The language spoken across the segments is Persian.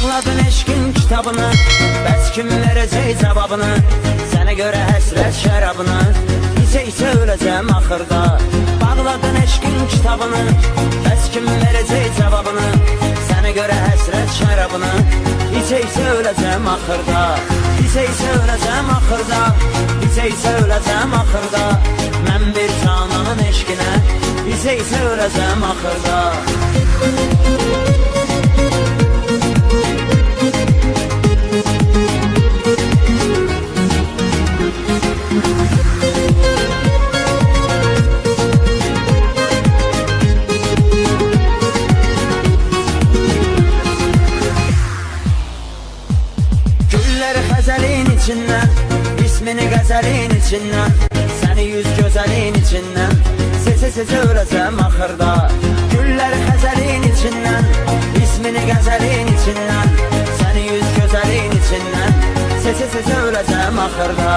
Bağladın eşkin kitabını, bəs kim verəcək cavabını? Sənə görə həsrət şərabını, isə öləcəm axırda. Bağladın eşkin kitabını, bəs kim verəcək cavabını? Sənə görə həsrət şərabını, isə öləcəm axırda. İsə öləcəm axırda, isə öləcəm axırda. Mən bir cananın eşkinə, isə öləcəm axırda. İsmini qəzəlin içindən, səni yüz gözəlin içindən, Sezə öləcəm axırda. Güllər xəzəlin içindən, ismini qəzəlin içindən, səni yüz gözəlin içindən, Sezə öləcəm axırda.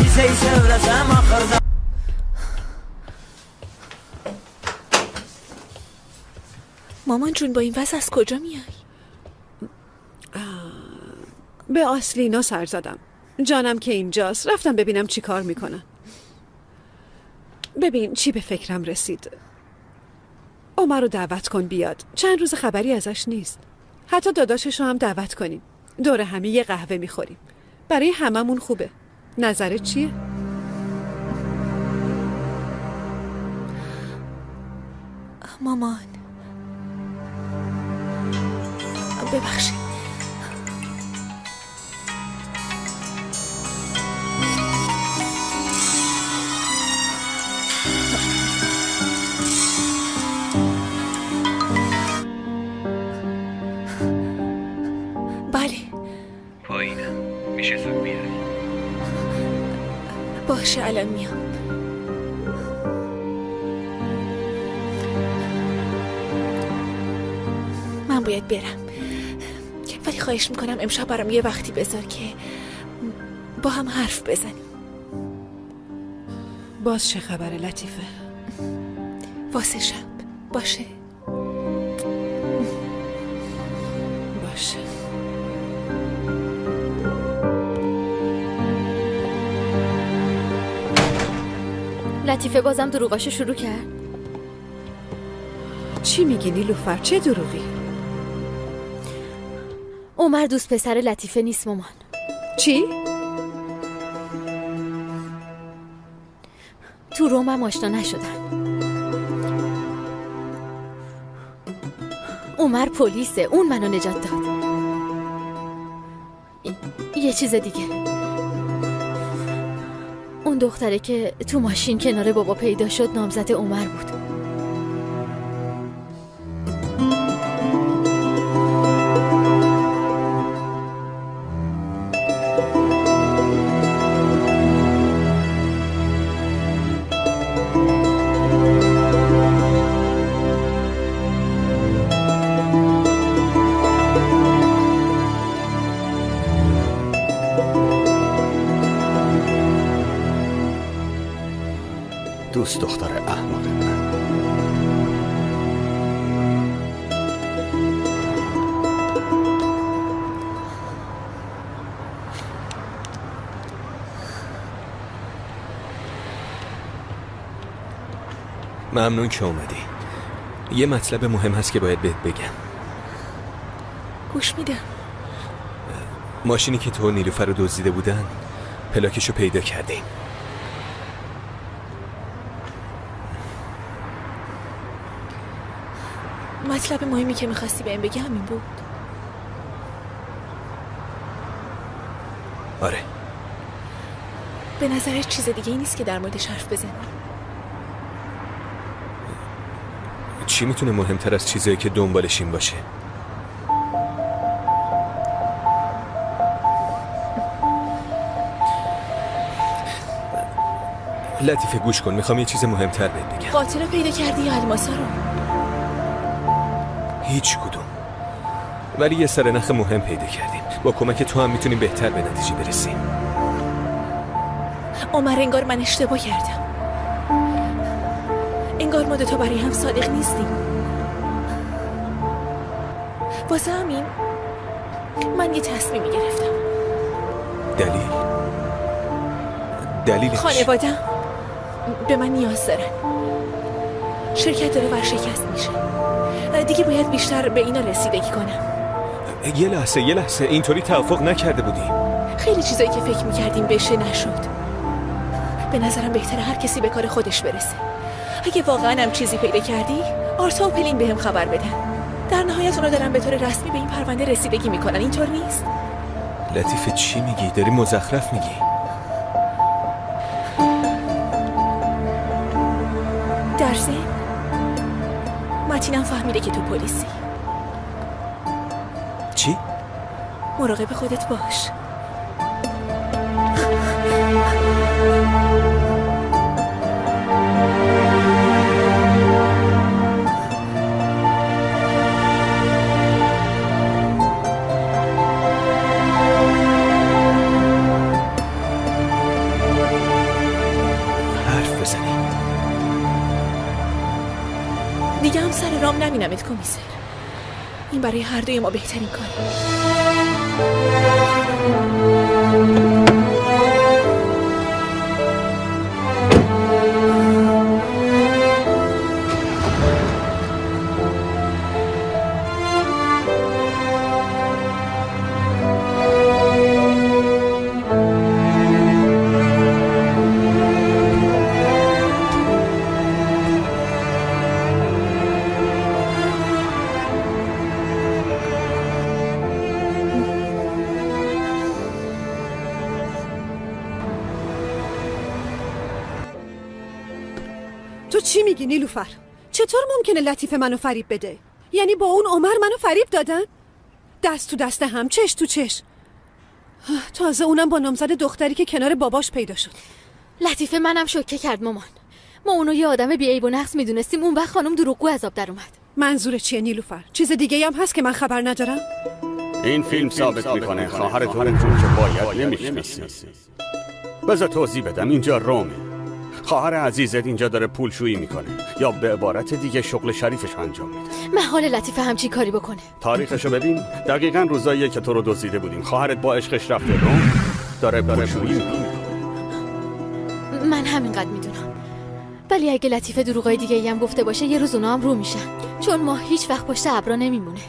İsə öləcəm axırda. مامان جون با این وضع از کجا میای؟ به آسلینا سر زدم. جانم که اینجاست، رفتم ببینم چی کار میکنن. ببین چی به فکرم رسید. عمر رو دعوت کن بیاد. چند روز خبری ازش نیست. حتی داداشش رو هم دعوت کنیم. دور همی یه قهوه میخوریم. برای هممون خوبه. نظرت چیه؟ مامان ببخشید. پایینم میشه زود بیاری؟ باشه الان میام. من باید برم، ولی خواهش میکنم امشب برام یه وقتی بذار که با هم حرف بزنیم. باز چه خبره لطیفه؟ واسه شب باشه؟ باشه. لطیفه بازم دروغاشو شروع کرد. چی میگی نیلوفر؟ چه دروغی؟ عمر دوست پسر لطیفه نیست مامان. چی؟ تو روم هم آشنا نشدن. عمر پلیسه، اون منو نجات داد. یه چیز دیگه، اون دختره که تو ماشین کنار بابا پیدا شد نامزد عمر بود. دوست دختر احمق من. ممنون که اومدی. یه مطلب مهم هست که باید بهت بگم. گوش میدم. ماشینی که تو نیلوفر رو دزدیده بودن پلاکشو پیدا کردیم. مطلب مهمی که میخواستی بهم بگی همین بود؟ آره. به نظرت چیز دیگه ای نیست که در موردش حرف بزنی؟ چی میتونه مهمتر از چیزایی که دنبالش این باشه؟ لطیفه گوش کن، میخوام یه چیز مهمتر بهت بگم. قاتل رو پیدا کردی یا الماسا رو؟ هیچ کدوم. ولی یه سرنخ مهم پیدا کردیم. با کمک تو هم میتونیم بهتر به نتیجه برسیم. عمر انگار من اشتباه کردم. انگار ما دوتا برای هم صادق نیستیم. واسه همین من یه تصمیمی گرفتم. دلیلش؟ خانوادم به من نیاز دارن. شرکت داره ورشکست میشه. دیگه باید بیشتر به اینا رسیدگی کنم. یه لحظه اینطوری توافق نکرده بودیم. خیلی چیزایی که فکر میکردیم بشه نشد. به نظرم بهتره هر کسی به کار خودش برسه. اگه واقعا هم چیزی پیدا کردی آرتا و پلین بهم خبر بدن. در نهایت اونا دارن به طور رسمی به این پرونده رسیدگی میکنن. اینطور نیست؟ لطیفه چی میگی؟ داری مزخرف میگی؟ در ضمن متینم فهمیده که تو پلیسی. چی؟ مراقب خودت باش. حرف بزنی. دیگه هم سر رام نمینمت کمیسر. این برای هر دوی ما بهترین کاره. تو چی میگی نیلوفر؟ چطور ممکنه لطیفه منو فریب بده؟ یعنی با اون عمر منو فریب دادن؟ دست تو دست هم، چش تو چش. تازه اونم با نامزد دختری که کنار باباش پیدا شد. لطیفه منم شوکه کرد مامان. ما اونو یه آدم بی‌عیب و نقص میدونستیم، اون وقت خانم دروغگو از آب در اومد. منظور چیه نیلوفر؟ چیز دیگه هم هست که من خبر ندارم؟ این فیلم ثابت میکنه خواهرتون اونجور که باید نمیشناسی. بذار توضیح بدم. اینجا رومه. خواهر عزیزت اینجا داره پولشویی میکنه، یا به عبارت دیگه شغل شریفش انجام میده. محال لطیفه همچین کاری بکنه. تاریخشو ببین. دقیقاً روزاییه که تو رو دزدیده بودیم. خواهرت با عشقش رفته روم، داره پولشویی میکنه. من همینقدر میدونم. ولی اگه لطیفه دروغای دیگه ای هم گفته باشه یه روز اونا هم رو میشن، چون ما هیچ وقت پشت ابرا نمیمونه.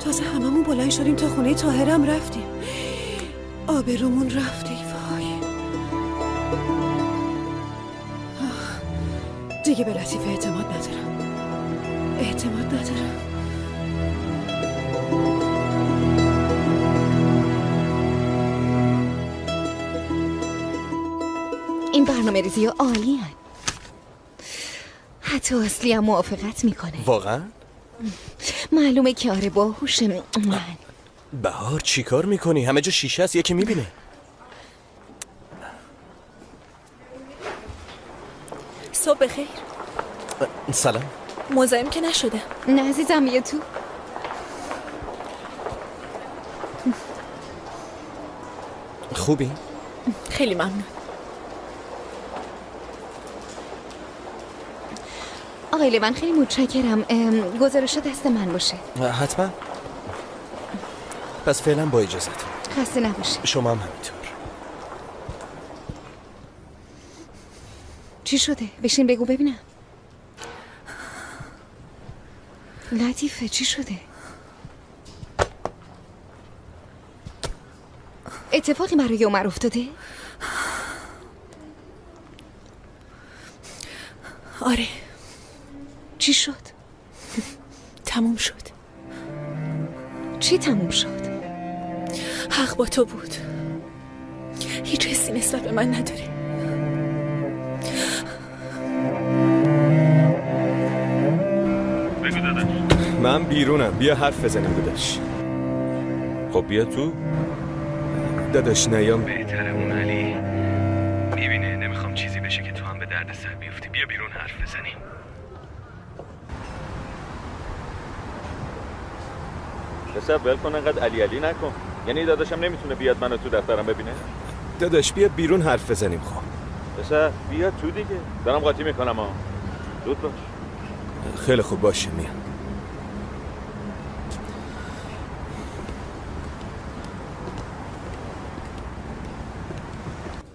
تازه هممون بلند شدیم تا خونه طاهرم رفتیم. آبرومون رفته. وای دیگه به لطیفه اعتماد ندارم. این برنامه ریزی ها عالی هن. حتی اصلی هم موافقت میکنه. واقعا؟ معلومه که آره باهوشه. من بهار چی کار میکنی؟ همه جا شیشه است، یکی میبینه. صبح بخیر. سلام. مزاحم که نشده؟ نه عزیزم، یه تو. خوبی؟ خیلی ممنون. آقای من خیلی متشکرم. گزارش دست من باشه. حتما. پس فعلا با اجازت. خسته نباشی. شما هم همینطور. چی شده؟ بشین بگو ببینم. لطیفه چی شده؟ اتفاقی برای عمر افتاده؟ آره. چی شد؟ تموم شد. چی تموم شد؟ حق با تو بود. هیچ حسی نسبت به من نداره. بگو داداش. من بیرونم، بیا حرف بزنیم داداش. خب بیا تو. داداش نیام بهتره اون علی. میبینه نمیخوام چیزی بشه که تو هم به درد سر بیفتی. بیا بیرون حرف بزنیم. پسر ول کن، انقدر علی نکن. یعنی داداشم نمیتونه بیاد منو تو دفترم ببینه؟ داداش بیا بیرون حرف بزنیم. خب پسر بیا تو دیگه، دارم قاطی میکنم ها. زود باش. خیلی خوب باشه میام.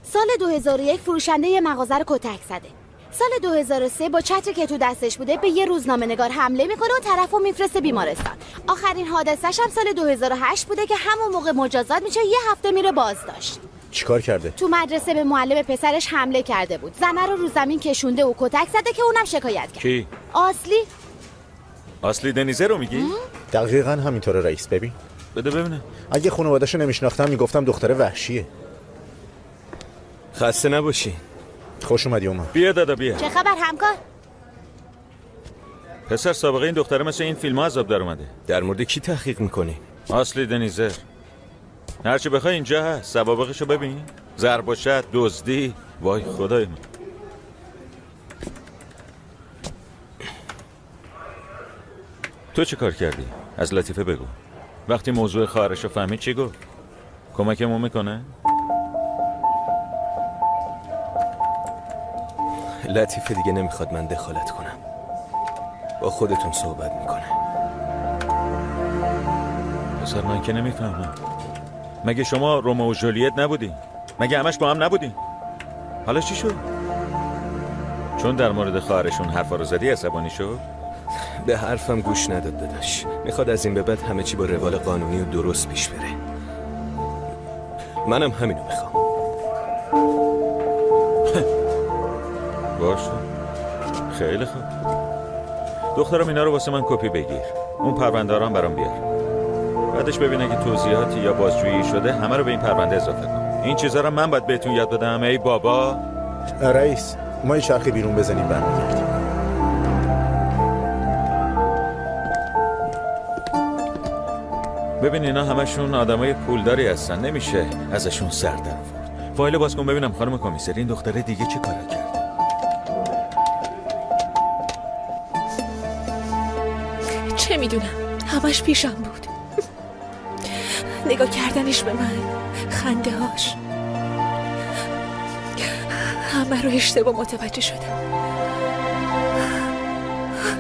سال 2001 فروشنده یه مغازه رو کتک زده. سال 2003 با چتری که تو دستش بوده به یه روزنامه نگار حمله میکنه و طرفو میفرسته بیمارستان. آخرین حادثه‌ش هم سال 2008 بوده که همون موقع مجازات میشه، یه هفته میره بازداشت. چیکار کرده؟ تو مدرسه به معلم پسرش حمله کرده بود. زنه رو زمین کشونده و کتک زده که اونم شکایت کرد. کی؟ اصلی دنیزه رو میگی؟ دقیقاً همینطوره رئیس. ببین بده ببینم. اگه خانواده‌شو نمیشناختم میگفتم دختره وحشیه. خسته نباشی. خوش اومدی اومد. بیا دادا بیا. چه خبر همکار؟ پسر سابقه این دختره مثل این فیلم ها عذاب در اومده. در مورد کی تحقیق میکنی؟ اصلی دنیزر. هرچی بخوای اینجا هست. سوابقشو ببین. ضرب و شتم، دزدی. وای خدای من. تو چه کار کردی؟ از لطیفه بگو. وقتی موضوع خواهرشو فهمید چی گفت؟ کمکمون میکنه؟ لطیفه دیگه نمیخواد من دخالت کنم. با خودتون صحبت میکنه. پسر من که نمیفهمم. مگه شما رومئو و ژولیت نبودین؟ مگه همش با هم نبودین؟ حالا چی شد؟ چون در مورد خواهرشون حرفا رو زدی عصبانی شد؟ به حرفم گوش نداد داداش. میخواد از این به بعد همه چی با روال قانونی و درست پیش بره. منم همینو میخوام. باشه خیلی خوب. دخترم اینا رو واسه من کپی بگیر. اون پرونده رو هم برام بیار. بعدش ببین اگه توضیحاتی یا بازجویی شده همه رو به این پرونده اضافه کن. این چیزا رو من باید بهتون یاد بدم. ای بابا. رئیس ما یه چرخی بیرون بزنیم برمیگردیم. ببین اینا همشون آدمای پولداری هستن. نمیشه ازشون سر در آورد. فایل باز کن ببینم خانم کمیسر این دختره دیگه چه کارا کرده. چه میدونم، همش پیشم بود. نگاه کردنش به من، خنده هاش، همه رو اشتباه متوجه شدم.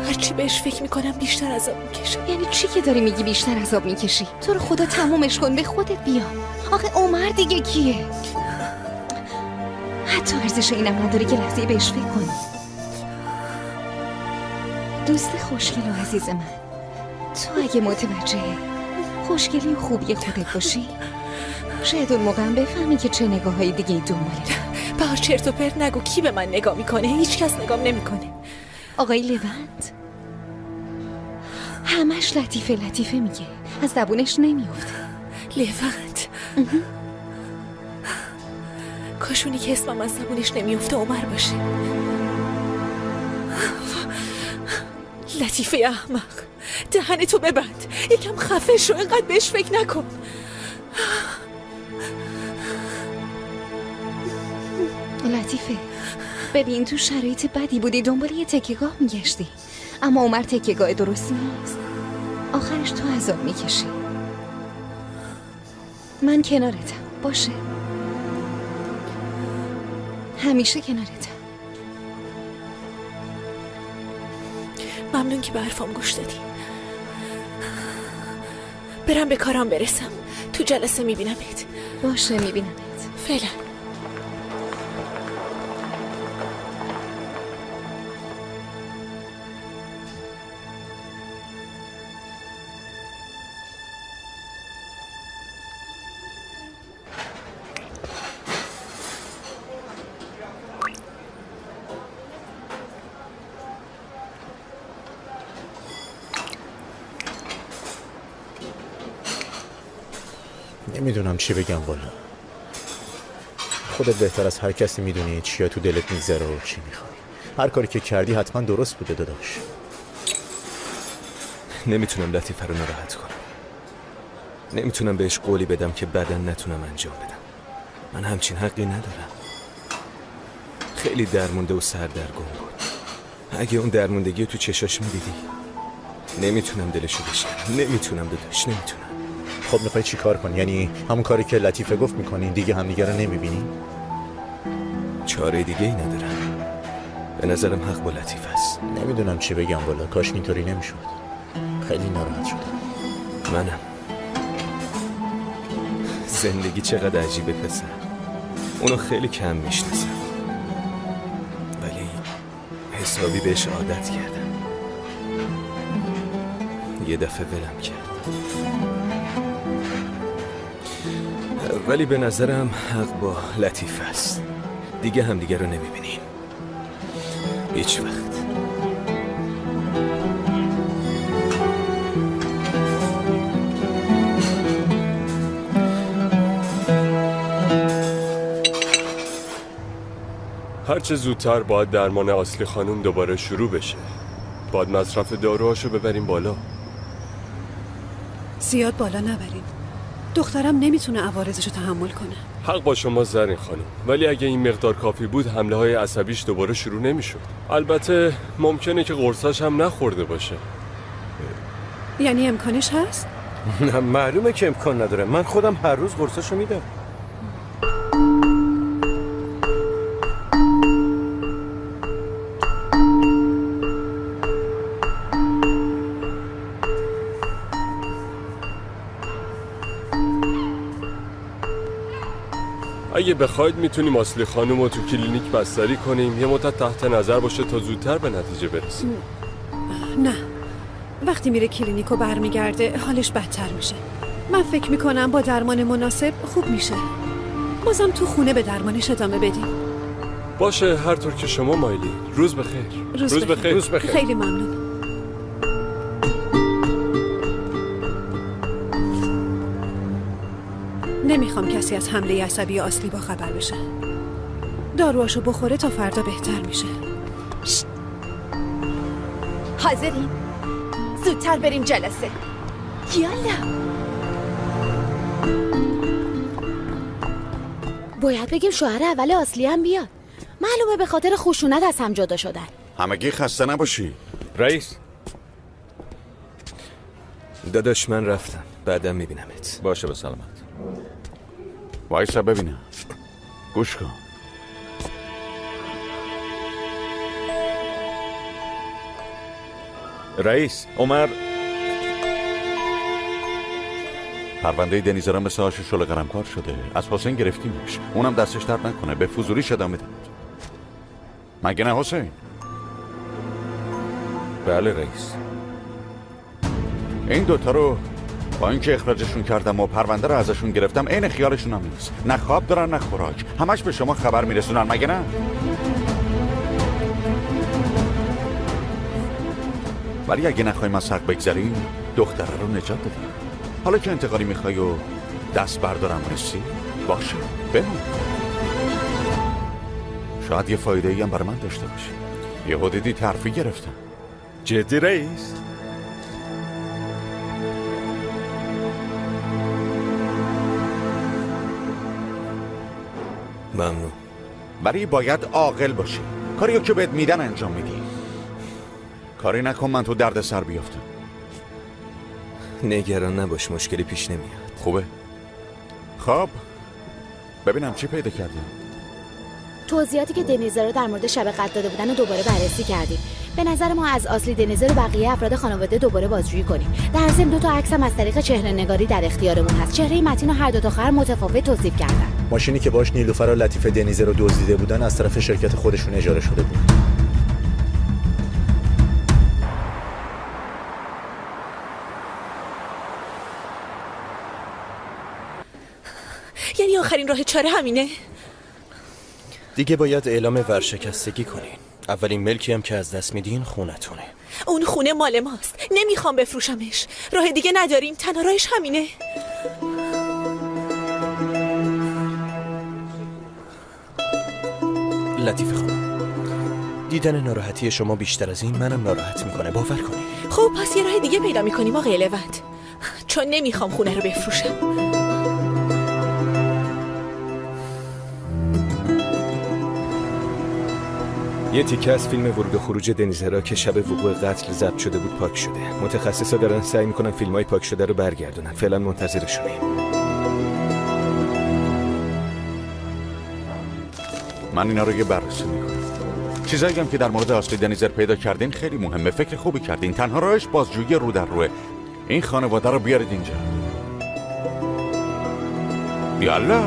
هرچی بهش فکر میکنم بیشتر عذاب میکشم. یعنی چی که داری میگی بیشتر عذاب میکشی؟ تو رو خدا تمومش کن، به خودت بیا. آخه عمر دیگه کیه؟ حتی ارزش اینم نداری که لحظه بهش فکر کنی. دوست خوشگل و عزیز من، تو اگه متوجه خوشگلی و خوبی خودت باشی شاید اون موقع هم بفهمی که چه نگاه‌های دیگه دنباله. بهار چرت و پرت نگو. کی به من نگاه میکنه؟ هیچ کس نگاه نمیکنه. آقای لونت همش لطیفه میگه، از زبونش نمیافته. لونت کاشونی که اسمم از زبونش نمیافته عمر باشه. لطیفه احمق، دهنتو ببند. یکم خفه شو، اینقدر بهش فکر نکن. لطیفه ببین تو شرایط بدی بودی، دنبال یه تکیه‌گاه میگشتی، اما عمر تکیه‌گاه درستی نیست. آخرش تو عذاب میکشی. من کنارتم، باشه؟ همیشه کنارتم. ممنون که به حرفام گوش دادی. برم به کارم برسم. تو جلسه میبینمت. باشه میبینمت. فعلا. نمیدونم چی بگم والا. خودت بهتر از هر کسی میدونی چیا تو دلت میگذره و چی میخوای. هر کاری که کردی حتما درست بوده داداش. نمیتونم لطیفه رو ناراحت کنم. نمیتونم بهش قولی بدم که بعداً نتونم انجام بدم. من همچین حقی ندارم. خیلی درمونده و سردرگم بود. اگه اون درموندگی تو چشاش میدیدی. نمیتونم دلشو بشکنم. نمیتونم داداش، نمیتونم. خب میخوای چی کار کنی؟ یعنی همون کاری که لطیفه گفت میکنین، دیگه همدیگه رو نمیبینین؟ چاره دیگه ای ندارم. به نظرم حق با لطیف است. نمیدونم چی بگم والا، کاش اینطوری نمیشد. خیلی ناراحت شدم. منم. زندگی چقدر عجیبه پسر. اونو خیلی کم میشناسم، ولی حسابی بهش عادت کردم. یه دفعه ولم کرد. ولی به نظرم حق با لطیف است. دیگه همدیگه رو نمیبینیم هیچ وقت. هرچه زودتر باید درمان اصلی خانم دوباره شروع بشه. باید مصرف داروهاشو ببریم بالا. زیاد بالا نبریم. دخترم نمیتونه عوارضشو تحمل کنه. حق با شما زرین خانم، ولی اگه این مقدار کافی بود حمله های عصبیش دوباره شروع نمیشد. البته ممکنه که قرصاش هم نخورده باشه. یعنی امکانش هست؟ نه معلومه که امکان نداره. من خودم هر روز قرصاشو میدم. اگه بخواید میتونیم اصلی خانم رو تو کلینیک بستری کنیم، یه مدت تحت نظر باشه تا زودتر به نتیجه برسیم. نه، وقتی میره کلینیکو برمیگرده حالش بدتر میشه. من فکر میکنم با درمان مناسب خوب میشه. بازم تو خونه به درمانش ادامه بدیم. باشه، هر طور که شما مایلی. روز بخیر. روز بخیر. خیلی ممنون. نمیخوام کسی از حمله عصبی اصلی با خبر بشه. داروهاشو بخوره تا فردا بهتر میشه. حاضرین؟ زودتر بریم جلسه. یالا. باید بگیم شوهر اول اصلی هم بیاد. معلومه به خاطر خشونت از هم جدا شدن. همگی خسته نباشی. رئیس داداش، من رفتم. بعدم میبینمت. باشه به سلامت. وایسا ببینم. گوش کن. رئیس، عمر پرونده دنیزه را مثل آش شل قلمکار شده. از حسین گرفتیمش. اونم دستش درد نکنه. به فضولیش ادامه داد. مگه نه حسین؟ بله رئیس. این دوتا رو با اینکه اخراجشون کردم و پرونده رو ازشون گرفتم، عین خیالشون هم نیست. نه خواب دارن نه خوراک. همش به شما خبر میرسونن، مگه نه؟ ولی اگه نخوایم از حق بگذریم، دختره رو نجات بدیم. حالا که انتقالی میخوای و دست بردارم رسی، باشه بمون. شاید یه فایده ای هم برای من داشته باشه. یه حدیدی ترفی گرفتم. جدی رئیس؟ ممنون. ولی باید عاقل باشی. کاریو که بهت میدن انجام میدی. کاری نکن من تو درد سر بیافتم. نگران نباش، مشکلی پیش نمیاد. خوبه. خب ببینم چی پیدا کردیم. توضیحاتی که دنیزه رو در مورد شب قتل داده بودن رو دوباره بررسی کردیم. به نظر ما از اصلی دنیزه رو بقیه افراد خانواده دوباره بازجویی کنیم. در ضمن 2 تا عکس هم از طریق چهره نگاری در اختیارمون هست. چهره متین و هر 2 تا خواهر متفاوت توصیف کردن. ماشینی که باش نیلوفر و لطیفه دنیزه رو دزدیده بودن از طرف شرکت خودشون اجاره شده بود. یعنی آخرین راه چاره همینه؟ دیگه باید اعلام ورشکستگی کنین. اولین ملکی هم که از دست میدین خونتونه. اون خونه مال ماست. نمیخوام بفروشمش. راه دیگه نداریم. تنها راهش همینه. لطیفه خانم، دیدن ناراحتی شما بیشتر از این منم ناراحت میکنه، باور کنی. خب پس یه راه دیگه پیدا میکنیم آقای لوند، چون نمیخوام خونه رو بفروشم. یه تیکه از فیلم ورود و خروج دنیزه را که شب وقوع قتل ضبط شده بود پاک شده. متخصصا دارن سعی میکنن فیلم‌های پاک شده رو برگردونن. فعلا منتظرشونیم. من اینا رو یه بررسی میکنم. چیزایی هم که در مورد آسلی دنیزر پیدا کردین خیلی مهمه. فکر خوبی کردین. تنها راهش بازجویی رو در روه. این خانواده رو بیارید اینجا. یالا.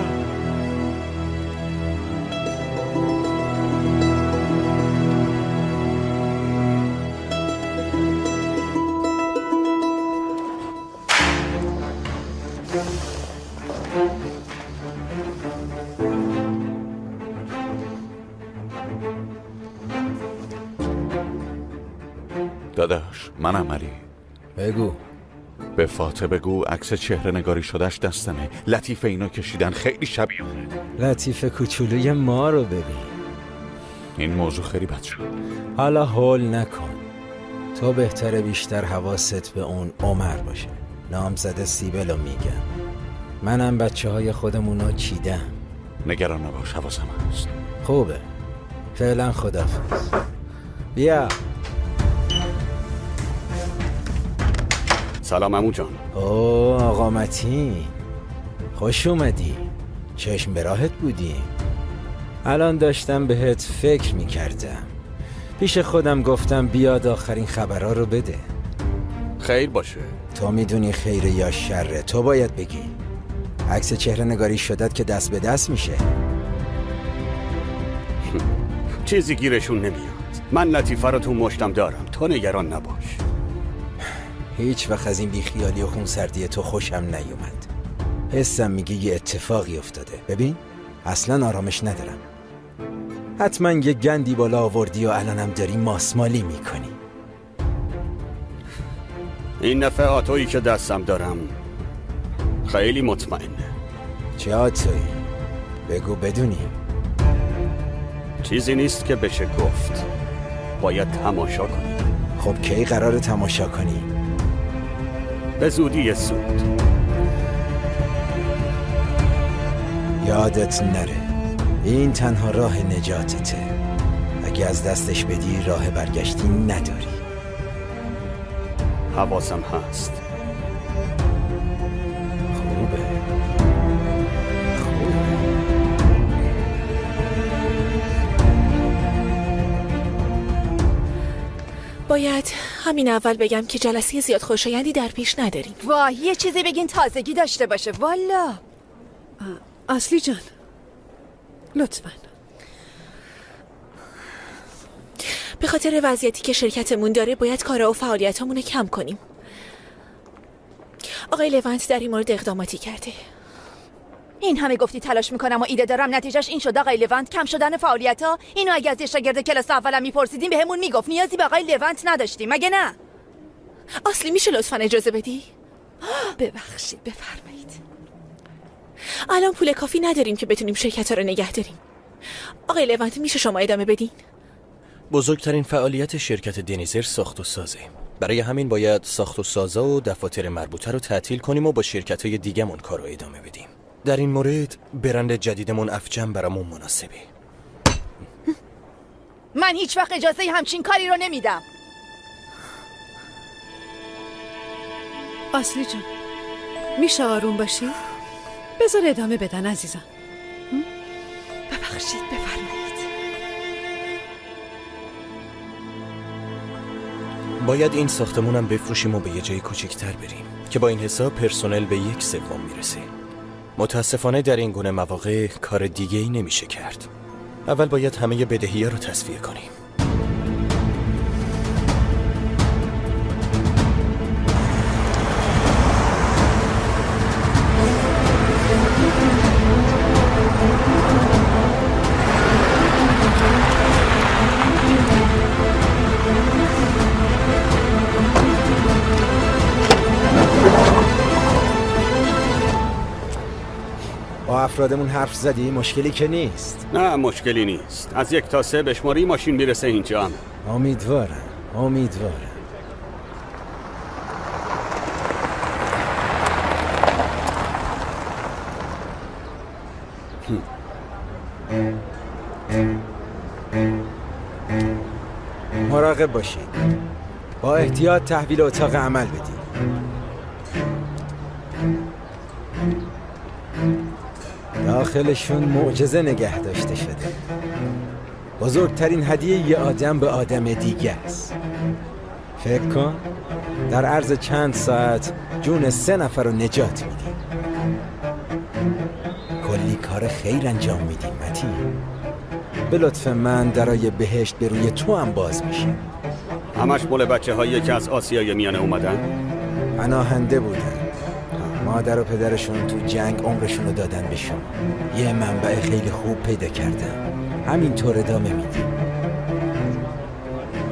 داداش، منم علی. بگو. به فاطمه بگو عکس چهره نگاری شدهش دستمه. لطیفه اینو کشیدن، خیلی شبیه اونه. لطیفه کوچولوی ما رو ببین. این موضوع خیلی بد شد. حالا هول نکن. تو بهتره بیشتر حواست به اون عمر باشه. نامزد سیبلو میگم. منم بچه های خودمونو چیدم. نگران نباش، حواسم هست. خوبه. فعلا خدافظ. بیا. سلام عمو جان. اوه آقا متین، خوش اومدی. چشم به راحت بودی. الان داشتم بهت فکر میکردم. پیش خودم گفتم بیاد آخرین خبرها رو بده. خیر باشه. تو میدونی خیره یا شره، تو باید بگی. عکس چهره نگاری شدت که دست به دست میشه. چیزی گیرشون نمیاد. من لطیفه رو تو مشتم دارم، تو نگران نباش. هیچ وقت از این بیخیالی و خونسردی تو خوشم نیومد. حسم میگه یه اتفاقی افتاده. ببین اصلا آرامش ندارم. حتما یه گندی بالا آوردی و الانم داری ماسمالی میکنی. این نفع آتویی که دستم دارم خیلی مطمئنه. چه آتویی؟ بگو بدونیم. چیزی نیست که بشه گفت. باید تماشا کنی. خب کی قراره تماشا کنی؟ به زودی زود. یادت نره این تنها راه نجاتته. اگه از دستش بدی راه برگشتی نداری. حواسم هست. خوبه. باید همین اول بگم که جلسه زیاد خوشایندی در پیش نداریم. وای یه چیزی بگین تازگی داشته باشه. والا اصلی جان لطفاً. به خاطر وضعیتی که شرکتمون داره باید کارا و فعالیتامون رو کم کنیم. آقای لونت در این مورد اقداماتی کرده. این همه گفتی تلاش میکنم و ایده دارم، نتیجهش این شد آقای لونت. کم شدن فعالیت‌ها. اینو اگه از یه شاگرد کلاس اولم میپرسیدیم بهمون میگفت. نیازی به آقای لونت نداشتیم مگه نه؟ اصلی میشه لطفاً اجازه بدی؟ ببخشید بفرمایید. الان پول کافی نداریم که بتونیم شرکت‌ها رو نگه داریم. آقای لونت میشه شما ادامه بدین؟ بزرگترین فعالیت شرکت دنیزر ساخت و سازه. برای همین باید ساخت و سازا و دفاتر مربوطه رو تعطیل کنیم و با شرکت‌های دیگه‌مون کار رو ادامه بدیم. در این مورد برند جدیدمون افجم برامون مناسبه. من هیچ وقت اجازه همچین کاری رو نمیدم. اصلی جان میشه آروم باشی؟ بذار ادامه بدن عزیزم. ببخشید بفرمایید. باید این ساختمونم بفروشیم و به یه جای کوچکتر بریم که با این حساب پرسنل به 1/3 میرسه. متاسفانه در این گونه مواقع کار دیگه‌ای نمیشه کرد. اول باید همه بدهی‌ها رو تصفیه کنیم. با افرادمون حرف زدی؟ مشکلی که نیست. نه مشکلی نیست. از 1 تا 3 بشماری ماشین میرسه اینجا. امیدوارم. مراقب باشید. با احتیاط تحویل اتاق عمل بدید. داخلشون معجزه نگه داشته شده. بزرگترین هدیه یه آدم به آدم دیگه است. فکر کن در عرض چند ساعت جون 3 نفر رو نجات میدی. کلی کار خیر انجام میدیم متین. به لطف من درای بهشت به روی تو هم باز میشه. همش مال بچه هایی که از آسیای میانه اومدن؟ پناهنده بودن. مادر و پدرشون تو جنگ عمرشون رو دادن به شما. یه منبع خیلی خوب پیدا کردن. همینطور ادامه میدیم.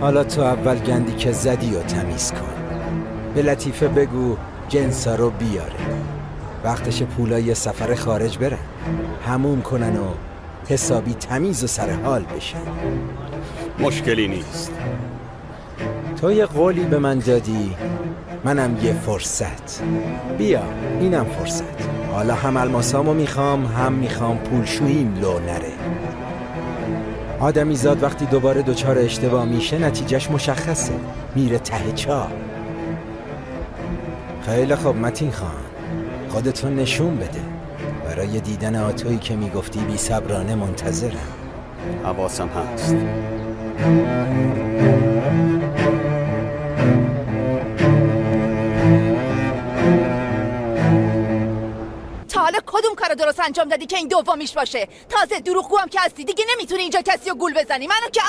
حالا تو اول گندی که زدی و تمیز کن. به لطیفه بگو جنسا رو بیاره. وقتش پولای سفر خارج برن، هموم کنن و حسابی تمیز و سر حال بشن. مشکلی نیست. تو یه قولی به من دادی، منم یه فرصت. بیا اینم فرصت. حالا هم الماسامو میخوام، هم میخوام پولشوییم لو نره. آدمی زاد وقتی دوباره دچار اشتباه میشه نتیجهش مشخصه، میره ته چاه. خیلی خوب متین خان، خودتون نشون بده. برای دیدن آتویی که میگفتی بی صبرانه منتظرم. حواسم هست. تا حالا کدوم کار درست انجام دادی که این دومیش باشه؟ تازه دروغگو هم که هستی، دیگه نمیتونی اینجا کسی رو گول بزنی. منو که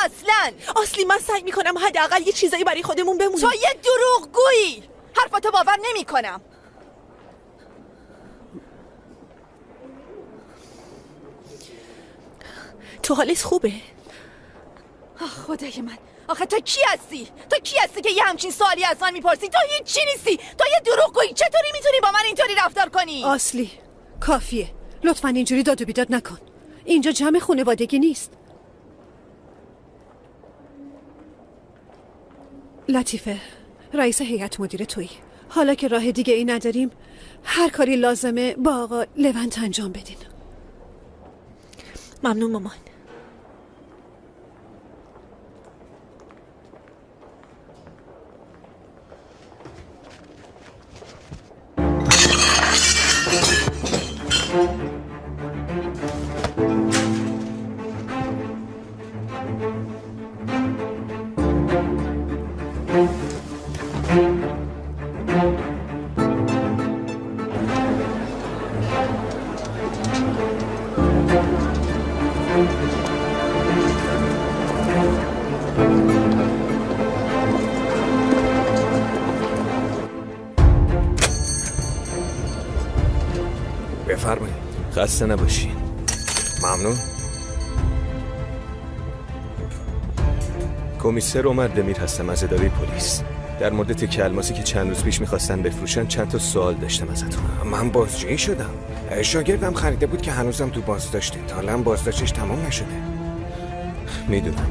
اصلی من سعی میکنم حداقل یه چیزایی برای خودمون بمونه. تو یه دروغگویی. حرفاتو باور نمیکنم. تو حالت خوبه؟ خدای من، آخه تو کی هستی؟ تو کی هستی که یه همچین سوالی از من میپرسی؟ تو هیچ چی نیستی. تو یه دروغگویی. چطوری میتونی با من اینطوری رفتار کنی؟ اصلی کافیه، لطفاً اینجوری داد و بیداد نکن. اینجا جمع خانوادگی نیست. لطیفه، رئیس هیئت مدیره تویی. حالا که راه دیگه ای نداریم، هر کاری لازمه با آقا لونت انجام بدین. ممنون مامان. بفرمایید. خسته نباشین. ممنون. کمیسر عمر دمیر هستم از اداره پلیس. در مورد تکه الماسی که چند روز پیش میخواستن بفروشن چند تا سوال داشتم ازتون. من بازجویی شدم. شاگردم خریده بود که هنوزم تو بازداشته. تا الان بازداشتش تمام نشده. میدونم.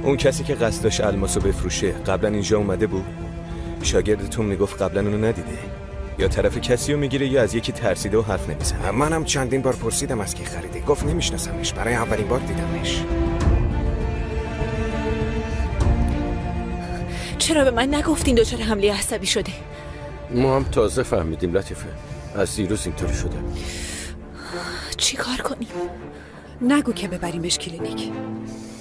اون کسی که قصد داشت الماسو بفروشه قبلا اینجا اومده بود؟ شاگردتون میگفت قبلا اونو ندیده. یا طرف کسی رو میگیره یا از یکی ترسیده و حرف نمیزنه. منم چندین بار پرسیدم از کی خریده. گفت نمیشناسمش. برای اولین بار دیدمش. چرا به من نگفتین دچار حمله عصبی شده؟ ما هم تازه فهمیدیم لطیفه. از دیروز اینطوری شده. چی کار کنیم؟ نگو که ببریمش کلینیک.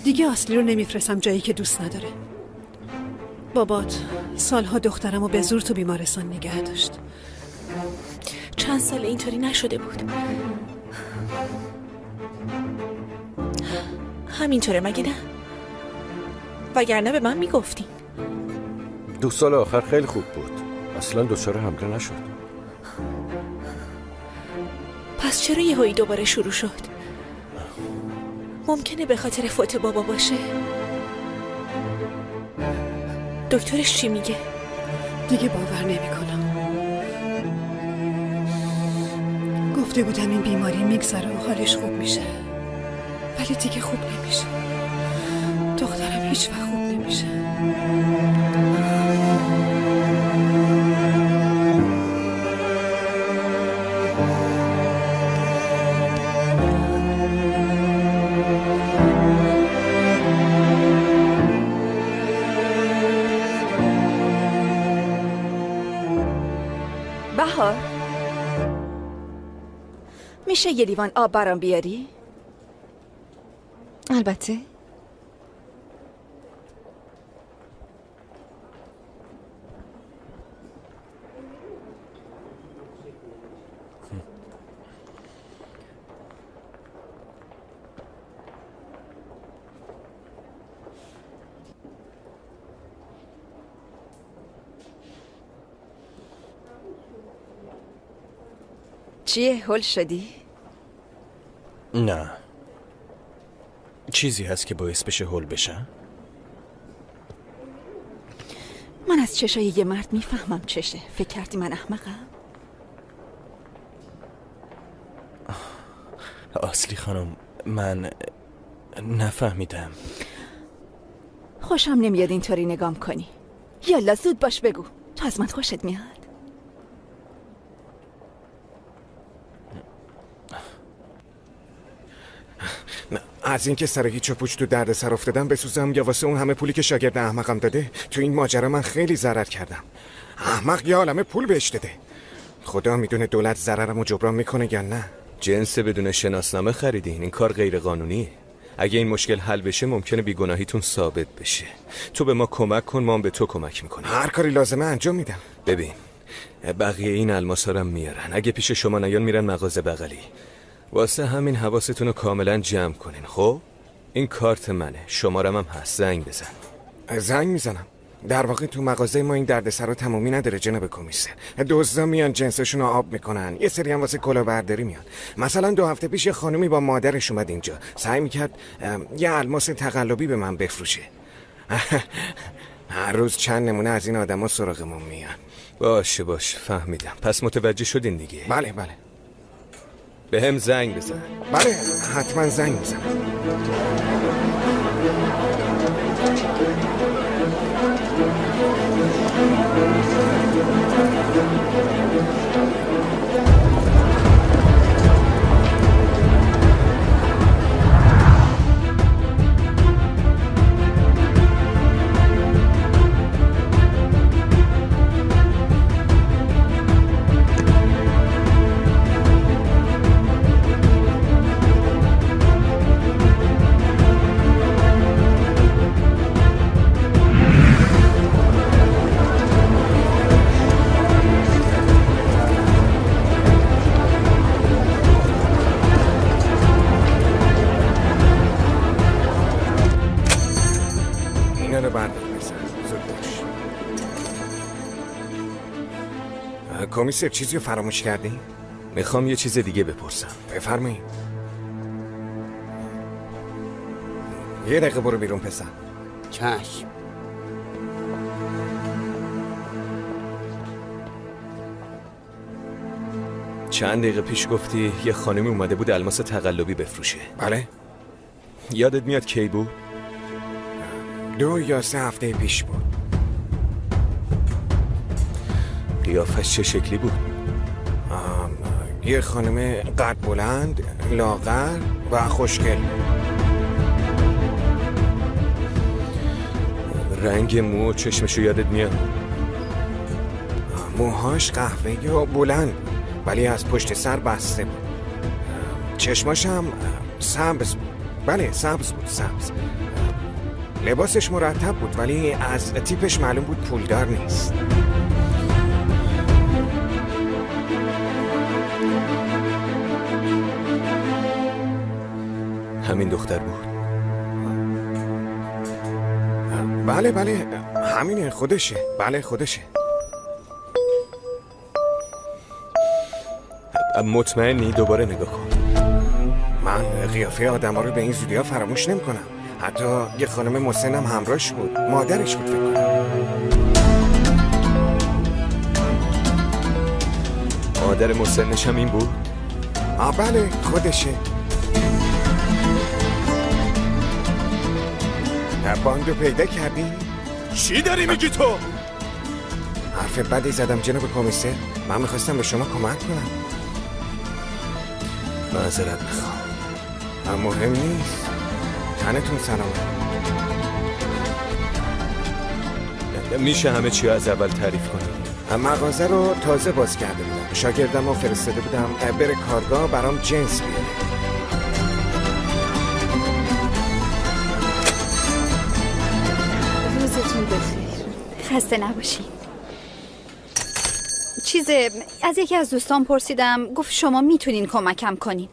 دیگه اصلی رو نمیفرستم جایی که دوست نداره. بابات سالها دخترمو به زور تو بیمارستان نگه داشت. چند سال اینطوری نشده بود. همینطوره مگه نه؟ وگرنه به من میگفتین. 2 سال آخر خیلی خوب بود. اصلا دچار حمله نشد. پس چرا یهویی دوباره شروع شد؟ ممکنه به خاطر فوت بابا باشه؟ دکترش چی میگه؟ دیگه باور نمی‌کنم. گفته بودم این بیماری میگذره و حالش خوب میشه، ولی دیگه خوب نمیشه. دخترم هیچ وقت خوب نمیشه. بهار، میشه یه لیوان آب برام بیاری؟ البته. چیه هول شدی؟ نه. چیزی هست که باعث بشه هول بشم؟ من از چشای یه مرد میفهمم چشه. فکر کردی من احمقم؟ آسلی خانم، من نفهمیدم. خوشم نمیاد اینطوری نگام کنی. یالا زود باش بگو. تو از من خوشت میاد؟ از اینکه سر هیچ و پوچ تو درد سر افتادم بسوزم یا واسه اون همه پولی که شاگرد احمقم داده؟ تو این ماجرا من خیلی ضرر کردم. احمق یه عالمه پول بهش داده. خدا میدونه دولت ضررمو جبران میکنه یا نه. جنس بدون شناسنامه خریدین، این کار غیر قانونیه. اگه این مشکل حل بشه ممکنه بیگناهیتون ثابت بشه. تو به ما کمک کن، ما هم به تو کمک میکنیم. هر کاری لازمه انجام میدم. ببین، بقیه این الماسا رو میارن. اگه پیش شما نیان میرن مغازه بغلی. واسه همین حواستون رو کاملا جمع کنین. خب این کارت منه، شمارم هم هست. زنگ بزن. زنگ میزنم. در واقع تو مغازه ما این دردسر رو تمومی نداره جناب کمیسر. دزدا میان جنسشون رو آب میکنن، یه سری هم واسه کلاهبرداری میان. مثلا 2 هفته پیش یه خانومی با مادرش اومد اینجا، سعی میکرد یه الماس تقلبی به من بفروشه. هر روز چند نمونه از این آدما سراغمون میان. باشه فهمیدم. پس متوجه شدین دیگه؟ بله. به هم زنگ بزن. بله حتما زنگ بزن. کمیسر چیزی رو فراموش کردی؟ میخوام یه چیز دیگه بپرسم. بفرمایید. یه دقیقه برو بیرون پسر. چشم. چند دقیقه پیش گفتی یه خانمی اومده بود الماس تقلبی بفروشه. بله. یادت میاد کی بود؟ 2 یا 3 هفته پیش بود. قیافش چه شکلی بود؟ یه خانم قد بلند، لاغر و خوشگل. رنگ مو و چشمشو یادت میاد؟ موهاش قهوه‌ای و بلند ولی از پشت سر بسته بود. چشماش هم سبز بود. بله سبز بود. لباسش مرتب بود ولی از تیپش معلوم بود پولدار نیست. همین دختر بود؟ بله همینه، خودشه. بله خودشه. مطمئنی؟ دوباره نگاه کن. من قیافه آدم ها رو به این زودی ها فراموش نمی کنم. حتی یه خانم مسنم همراهش بود، مادرش بود فکر کنم. مادر مسنش هم این بود؟ بله خودشه. باندو پیدا کردی؟ چی داری میگی تو؟ حرف بدی زدم جناب کمیسر. من میخواستم به شما کمک کنم. معذرت میخوام. مهم نیست. تنتون سلامت. میشه همه چی از اول تعریف کنی؟ مغازه رو تازه باز کرده بودم. شاگردم رو فرستاده بودم بره کارگاه برام جنس بیاره. روزتون بخیر. خسته نباشی. از یکی از دوستان پرسیدم، گفت شما میتونین کمکم کنین.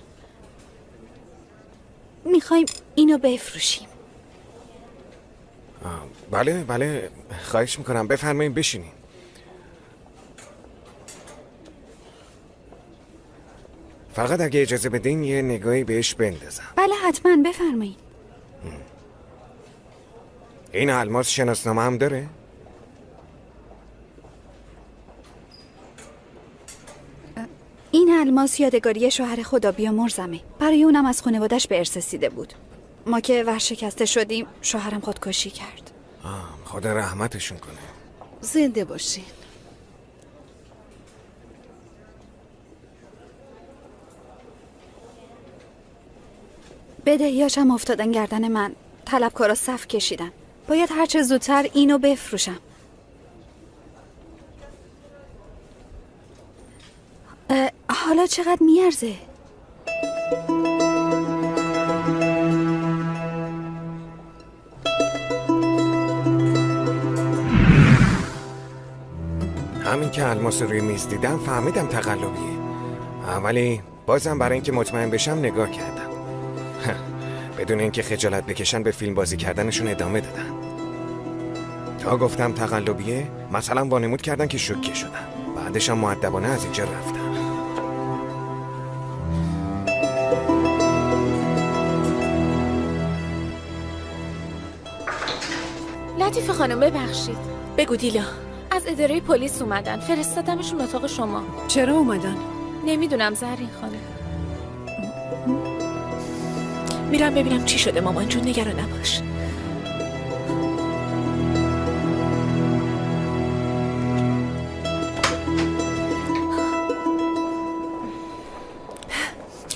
میخوایم اینو بفروشیم. بله خواهش میکنم بفرمایید بشینین. فقط اگه اجازه بدین یه نگاهی بهش بندازم. بله حتما بفرمایید. این الماس شناسنامه هم داره؟ این الماس یادگاری شوهر خدا بیامرزمه. برای اونم از خانوادش به ارث رسیده بود. ما که ورشکسته شدیم شوهرم خودکشی کرد. خدا رحمتشون کنه. زنده باشین. بدهیاشم افتادن گردن من. طلبکارا صف کشیدن. باید هرچه زودتر اینو بفروشم. حالا چقدر میارزه؟ همین که الماس روی میز دیدم فهمیدم تقلبیه. ولی بازم برای اینکه مطمئن بشم نگاه کردم. بدون اینکه خجالت بکشن به فیلم بازی کردنشون ادامه دادن. تا گفتم تقلبیه مثلا وانمود کردن که شوکه شدن. بعدش هم مؤدبانه از اینجا رفتن. لطیفه خانم ببخشید. بگو دیلا. از اداره پلیس اومدن، فرستادمشون اتاق شما. چرا اومدن؟ نمیدونم زرین خانم. میرم ببینم چی شده مامان جون، نگران نباش.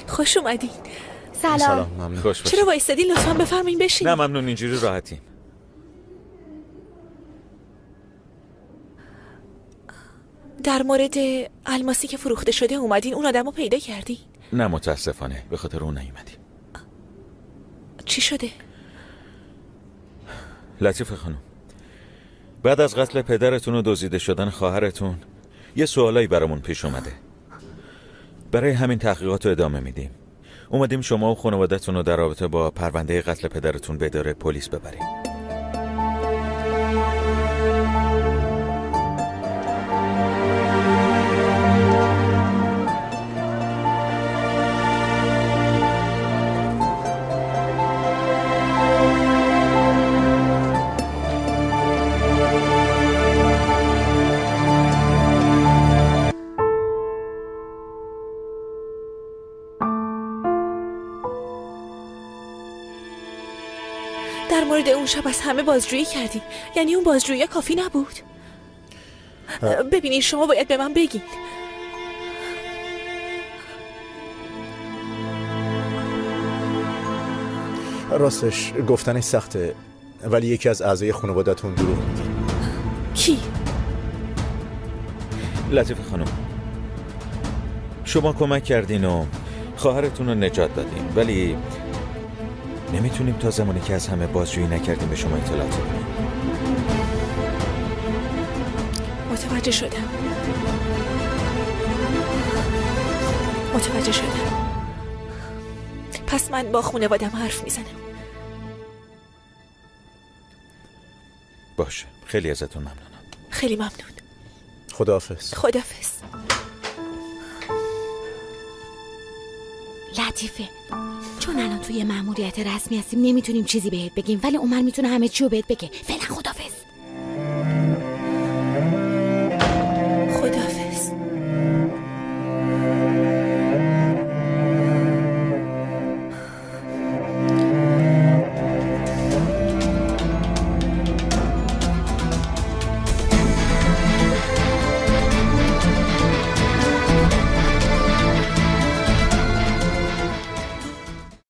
خوش اومدین. سلام. ممنون. خوش باشید. چرا وایستادین؟ لطفاً بفرمایین بشین. نه ممنون، اینجوری راحتیم. در مورد الماسی که فروخته شده اومدین اون آدمو پیدا کردین؟ نه متاسفانه به خاطر اون نیومدیم. چی شده؟ لطیفه خانم، بعد از قتل پدرتون و دزدیده شدن خواهرتون یه سوالایی برامون پیش اومده. برای همین تحقیقات رو ادامه میدیم. اومدیم شما و خانواده‌تون رو در رابطه با پرونده قتل پدرتون به اداره پلیس ببریم. در مورد اون شب از همه بازجویی کردیم، یعنی اون بازجویی کافی نبود؟ ببینید شما باید به من بگین. راستش گفتنش سخته، ولی یکی از اعضای خانواده‌تون دروغ میگه. کی؟ لطیفه خانم، شما کمک کردین و خواهرتون رو نجات دادین، ولی نمیتونیم تا زمانی که از همه بازجویی نکردیم به شما اطلاعات بدیم. متوجه شدم. پس من با خانواده‌ام حرف میزنم. باشه، خیلی ازتون ممنونم. خیلی ممنون. خداحافظ. لطیفه، چون الان توی مأموریت رسمی هستیم نمیتونیم چیزی بهت بگیم، ولی عمر میتونه همه چی رو بهت بگه. فعلا خداحافظ.